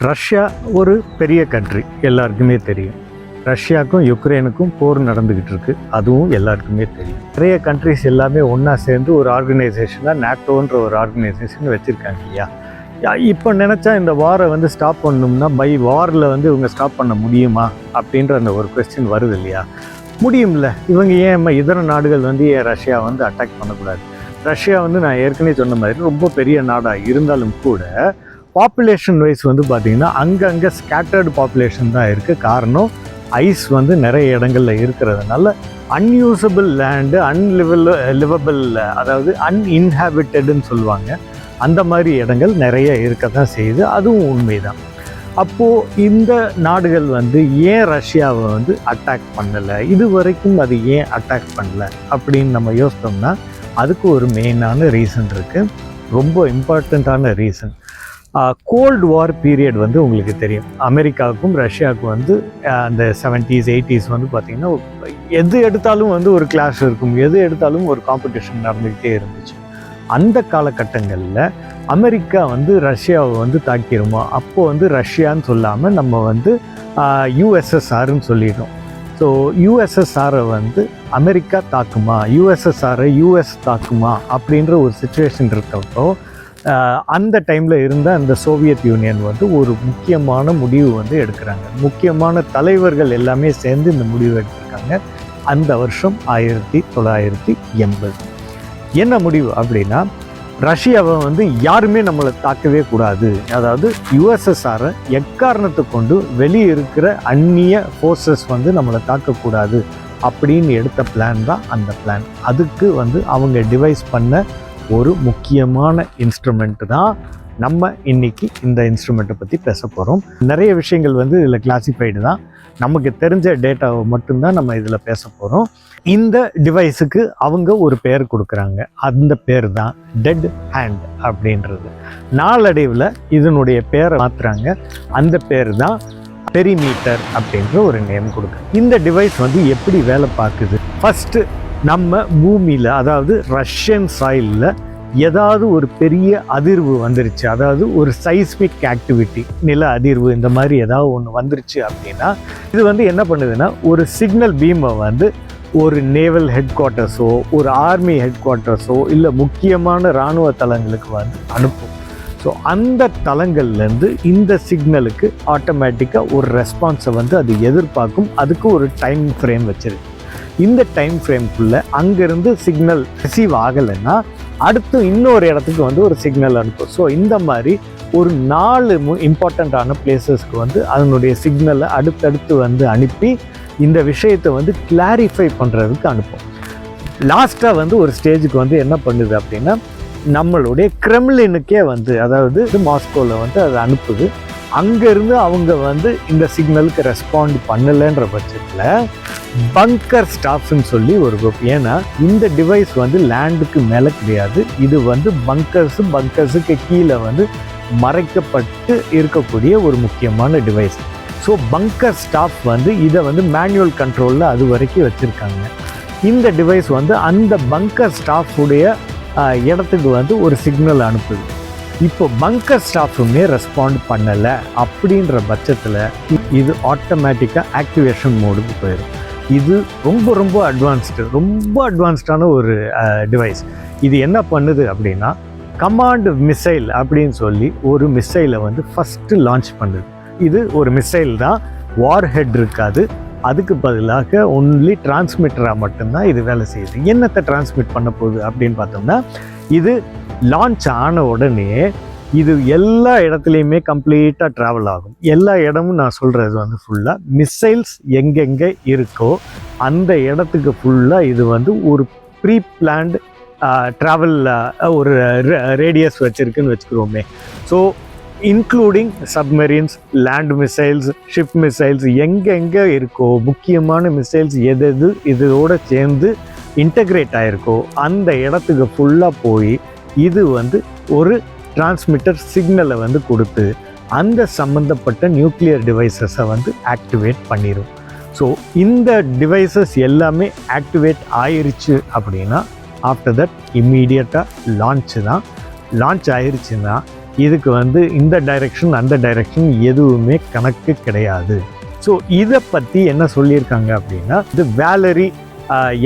Russia ஒரு பெரிய country, எல்லாருக்குமே தெரியும். ரஷ்யாவுக்கும் யுக்ரைனுக்கும் போர் நடந்துக்கிட்டு இருக்கு, அதுவும் எல்லாருக்குமே தெரியும். நிறைய கண்ட்ரிஸ் எல்லாமே ஒன்றா சேர்ந்து ஒரு ஆர்கனைசேஷனாக நேட்டோன்ற ஒரு ஆர்கனைசேஷன் வச்சுருக்காங்க இல்லையா. இப்போ நினச்சா இந்த வாரை ஸ்டாப் பண்ணணும்னா பை வாரில் இவங்க ஸ்டாப் பண்ண முடியுமா அப்படின்ற அந்த ஒரு கொஸ்டின் வருது இல்லையா. முடியும்ல. இவங்க ஏன் இதர நாடுகள் ஏன் ரஷ்யா அட்டாக் பண்ணக்கூடாது? ரஷ்யா நான் ஏற்கனவே சொன்ன மாதிரி ரொம்ப பெரிய நாடாக இருந்தாலும் கூட பாப்புலேஷன் வைஸ் பார்த்தீங்கன்னா அங்கங்கே ஸ்கேட்டர்டு பாப்புலேஷன் தான் இருக்குது. காரணம் ஐஸ் நிறைய இடங்களில் இருக்கிறதுனால அன்யூசபிள் லேண்டு, லிவபிள், அதாவது அன்இன்ஹாபிட்டடுன்னு சொல்லுவாங்க, அந்த மாதிரி இடங்கள் நிறைய இருக்க தான் செய்யுது. அதுவும் உண்மைதான். அப்போது இந்த நாடுகள் ஏன் ரஷ்யாவை அட்டாக் பண்ணலை, இது வரைக்கும் அது ஏன் அட்டாக் பண்ணலை அப்படின்னு நம்ம யோசித்தோம்னா அதுக்கு ஒரு மெயினான ரீசன் இருக்குது, ரொம்ப இம்பார்ட்டண்ட்டான ரீசன். கோல்டு வார் பீரியட் உங்களுக்கு தெரியும். அமெரிக்காவுக்கும் ரஷ்யாவுக்கும் அந்த 70s 80s பார்த்திங்கன்னா எது எடுத்தாலும் ஒரு கிளாஷ் இருக்கும், எது எடுத்தாலும் ஒரு காம்படிஷன் நடந்துக்கிட்டே இருந்துச்சு. அந்த காலகட்டங்களில் அமெரிக்கா ரஷ்யாவை தாக்கிடுமா, அப்போது ரஷ்யான்னு சொல்லாமல் நம்ம யூஎஸ்எஸ்ஆர்ன்னு சொல்லிட்டோம். ஸோ யூஎஸ்எஸ்ஆரை அமெரிக்கா தாக்குமா, யூஎஸ்எஸ்ஆரை யூஎஸ் தாக்குமா அப்படின்ற ஒரு சுச்சுவேஷன் இருக்கப்போ அந்த டைமில் இருந்த அந்த சோவியத் யூனியன் ஒரு முக்கியமான முடிவு எடுக்கிறாங்க. முக்கியமான தலைவர்கள் எல்லாமே சேர்ந்து இந்த முடிவு எடுத்திருக்காங்க. அந்த வருஷம் 1980. என்ன முடிவு அப்படின்னா, ரஷ்யாவை யாருமே நம்மளை தாக்கவே கூடாது, அதாவது யுஎஸ்எஸ்ஆரை எக்காரணத்தை கொண்டு வெளியே இருக்கிற அந்நிய ஃபோர்ஸஸ் நம்மளை தாக்கக்கூடாது அப்படின்னு எடுத்த பிளான் தான் அந்த பிளான். அதுக்கு அவங்க டிவைஸ் பண்ண ஒரு முக்கியமான இன்ஸ்ட்ருமெண்ட்டு தான் நம்ம இன்னைக்கு இந்த இன்ஸ்ட்ருமெண்ட்டை பற்றி பேச போகிறோம். நிறைய விஷயங்கள் இதில் கிளாசிஃபைடு தான், நமக்கு தெரிஞ்ச டேட்டாவை மட்டும்தான் நம்ம இதில் பேச போகிறோம். இந்த டிவைஸுக்கு அவங்க ஒரு பேர் கொடுக்குறாங்க, அந்த பேர் தான் டெட் ஹேண்ட் அப்படின்றது. நாளடைவில் இதனுடைய பேரை மாற்றுறாங்க, அந்த பேர் தான் பெரிமீட்டர் அப்படின்ற ஒரு நேம் கொடுக்குறாங்க. இந்த டிவைஸ் எப்படி வேலை பார்க்குது? ஃபஸ்ட்டு நம்ம பூமியில், அதாவது ரஷ்யன் சாயிலில் ஏதாவது ஒரு பெரிய அதிர்வு வந்துருச்சு, அதாவது ஒரு சைஸ்மிக் ஆக்டிவிட்டி, நில அதிர்வு, இந்த மாதிரி ஏதாவது ஒன்று வந்துருச்சு அப்படின்னா இது என்ன பண்ணுதுன்னா ஒரு சிக்னல் பீமை ஒரு நேவல் ஹெட் குவார்ட்டர்ஸோ ஒரு ஆர்மி ஹெட் குவார்ட்டர்ஸோ இல்லை முக்கியமான இராணுவ தளங்களுக்கு அனுப்பும். ஸோ அந்த தளங்கள்லேருந்து இந்த சிக்னலுக்கு ஆட்டோமேட்டிக்காக ஒரு ரெஸ்பான்ஸை அது எதிர்பார்க்கும். அதுக்கு ஒரு டைம் ஃப்ரேம் வச்சிருக்கு. இந்த டைம் ஃப்ரேம்குள்ளே அங்கேருந்து சிக்னல் ரிசீவ் ஆகலைன்னா அடுத்து இன்னொரு இடத்துக்கு ஒரு சிக்னல் அனுப்பும். ஸோ இந்த மாதிரி ஒரு 4 இம்பார்ட்டண்ட்டான பிளேசஸ்க்கு அதனுடைய சிக்னலை அடுத்தடுத்து அனுப்பி இந்த விஷயத்தை கிளாரிஃபை பண்ணுறதுக்கு அனுப்பும். லாஸ்ட்டாக ஒரு ஸ்டேஜுக்கு என்ன பண்ணுது அப்படின்னா, நம்மளுடைய கிரெம்லினுக்கே அதாவது மாஸ்கோவில் அதை அனுப்புது. அங்கேருந்து அவங்க இந்த சிக்னலுக்கு ரெஸ்பாண்ட் பண்ணலைன்ற பட்சத்தில் பங்கர் ஸ்டாஃப்ஸ்ன்னு சொல்லி ஒரு குரூப், ஏன்னா இந்த டிவைஸ் லேண்டுக்கு மேலே கிடையாது, இது பங்கர்ஸுக்கு கீழே மறைக்கப்பட்டு இருக்கக்கூடிய ஒரு முக்கியமான டிவைஸ். ஸோ பங்கர் ஸ்டாஃப் இதை மேனுவல் கண்ட்ரோலில் அது வரைக்கும் வச்சுருக்காங்க. இந்த டிவைஸ் அந்த பங்கர் ஸ்டாஃபுடைய இடத்துக்கு ஒரு சிக்னல் அனுப்புது. இப்போ பங்கர் ஸ்டாஃபுமே ரெஸ்பாண்ட் பண்ணலை அப்படின்ற பட்சத்தில் இது ஆட்டோமேட்டிக்காக ஆக்டிவேஷன் மோடுக்கு போயிடும். இது ரொம்ப அட்வான்ஸ்டான ஒரு டிவைஸ். இது என்ன பண்ணுது அப்படின்னா, கமாண்ட் மிசைல் அப்படின்னு சொல்லி ஒரு மிசைலை ஃபஸ்ட்டு லான்ச் பண்ணுது. இது ஒரு மிசைல் தான், வார் ஹெட் இருக்காது, அதுக்கு பதிலாக ஒன்லி டிரான்ஸ்மிட்டராக மட்டும்தான் இது வேலை செய்யுது. என்னத்தை டிரான்ஸ்மிட் பண்ண போகுது அப்படின்னு பார்த்தோம்னா, இது லான்ச் ஆன உடனே இது எல்லா இடத்துலையுமே கம்ப்ளீட்டாக ட்ராவல் ஆகும். எல்லா இடமும் நான் சொல்கிறது ஃபுல்லாக மிசைல்ஸ் எங்கெங்கே இருக்கோ அந்த இடத்துக்கு ஃபுல்லாக இது ஒரு ப்ரீ பிளான்டு ட்ராவல் ஒரு ரேடியஸ் வச்சுருக்குன்னு வச்சுக்கிறோமே. So including submarines, land missiles, ship missiles, எங்கெங்கே இருக்கோ முக்கியமான மிசைல்ஸ் எது இதோடு சேர்ந்து இன்டகிரேட் ஆகிருக்கோ அந்த இடத்துக்கு ஃபுல்லாக போய் இது ஒரு டிரான்ஸ்மிட்டர் சிக்னலை கொடுத்து அந்த சம்மந்தப்பட்ட நியூக்ளியர் டிவைசஸை ஆக்டிவேட் பண்ணிடும். ஸோ இந்த டிவைசஸ் எல்லாமே ஆக்டிவேட் ஆயிருச்சு அப்படின்னா ஆஃப்டர் தட் இம்மீடியட்டாக லான்ச் தான். லான்ச் ஆயிருச்சுன்னா இதுக்கு வந்து இந்த டைரெக்ஷன் அந்த டைரெக்ஷன் எதுவுமே கணக்கு கிடையாது. ஸோ இதை பற்றி என்ன சொல்லியிருக்காங்க அப்படின்னா, இது வேலரி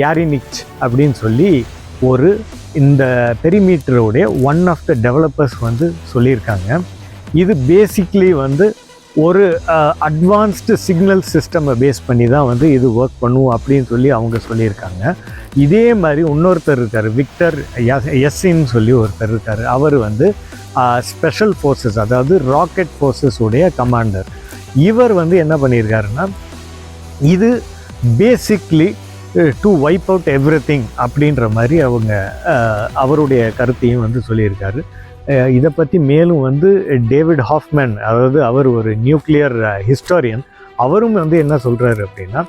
யாரினிச் அப்படின்னு சொல்லி ஒரு இந்த பெரிமீட்டருடைய ஒன் ஆஃப் த டெவலப்பர்ஸ் வந்து சொல்லியிருக்காங்க. இது பேசிக்லி வந்து ஒரு அட்வான்ஸ்டு சிக்னல் சிஸ்டமை பேஸ் பண்ணி தான் வந்து இது ஒர்க் பண்ணுவோம் அப்படின்னு சொல்லி அவங்க சொல்லியிருக்காங்க. இதே மாதிரி இன்னொருத்தர் இருக்கார், விக்டர் எஸ்ஸின்னு சொல்லி ஒருத்தர் இருக்கார். அவர் வந்து ஸ்பெஷல் ஃபோர்ஸஸ், அதாவது ராக்கெட் ஃபோர்ஸஸ் உடைய கமாண்டர். இவர் வந்து என்ன பண்ணியிருக்காருன்னா, இது basically to vibe out everything அப்படின்ற மாதிரி அவருடைய கருத்தையும் வந்து சொல்லியிருக்காரு. இதை பற்றி மேலும் வந்து டேவிட் ஹாஃப்மேன், அதாவது அவர் ஒரு நியூக்ளியர் ஹிஸ்டாரியன், அவரும் வந்து என்ன சொல்கிறாரு அப்படின்னா,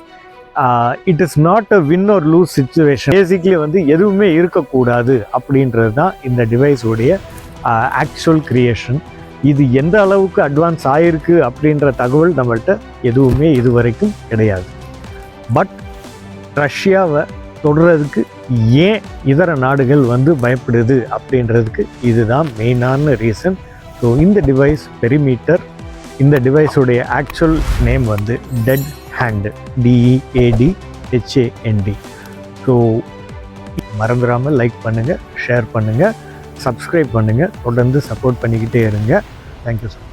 it is not a win or lose situation. Basically வந்து எதுவுமே இருக்கக்கூடாது அப்படின்றது தான் இந்த டிவைஸுடைய ஆக்சுவல் கிரியேஷன். இது எந்த அளவுக்கு அட்வான்ஸ் ஆகிருக்கு அப்படின்ற தகவல் நம்மள்கிட்ட எதுவுமே இதுவரைக்கும் கிடையாது. பட் ரஷ்யாவை தொடுறதுக்கு ஏன் இதர நாடுகள் வந்து பயப்படுது அப்படின்றதுக்கு இதுதான் மெயினான ரீசன். ஸோ இந்த டிவைஸ் பெரிமீட்டர், இந்த டிவைஸுடைய ஆக்சுவல் நேம் வந்து டெட் ஹேண்டு, DEADHAND. ஸோ மறந்துடாமல் லைக் பண்ணுங்கள், ஷேர் பண்ணுங்கள், சப்ஸ்கிரைப் பண்ணுங்கள், தொடர்ந்து சப்போர்ட் பண்ணிக்கிட்டே இருங்க. Thank you sir.